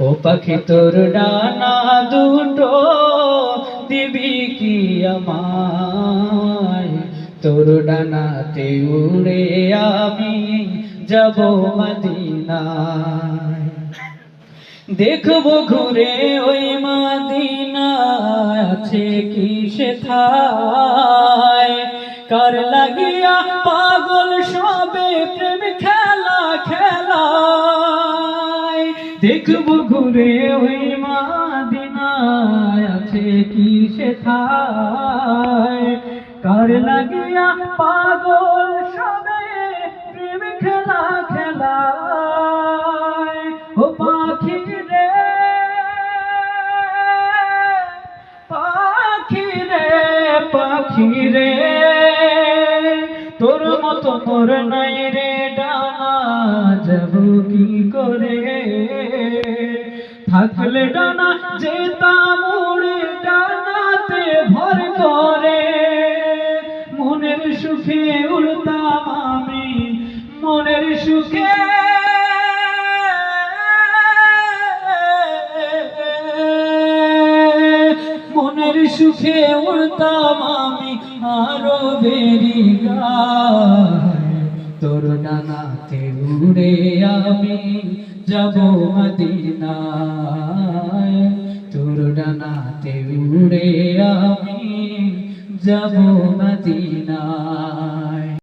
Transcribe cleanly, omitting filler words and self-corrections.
ও পাখি তোর ডানা দুটো দিবি কি আমায়, তোর ডানাতে উড়ে আমি যাব মদিনায়। দেখবো ঘুরে ওই মদিনা আছে কি সেথায়, কার লাগিয়া পাগল সবে প্রেম খেলা খেলায়। দেখবো ঘুরে ওই মদিনা আছে কি সেথায়, কার লাগিয়া পাগল সবে প্রেম খেলা খেলায়। ও পাখি রে পাখি রে পাখি রে, তোর মতো মোর নাই রে ডানা, যাব কি করে। থাকলে ডানা যেতাম উড়ে ডানাতে ভর করে, মনের সুখে উড়তাম আমি মনের সুখে। মনের সুখে উড়তাম আমি আরো বেরি গায়, তোর ডানাতে উড়ে আমি যাব মদিনায়, তোর ডানাতে উড়ে আমি যাব মদিনায়।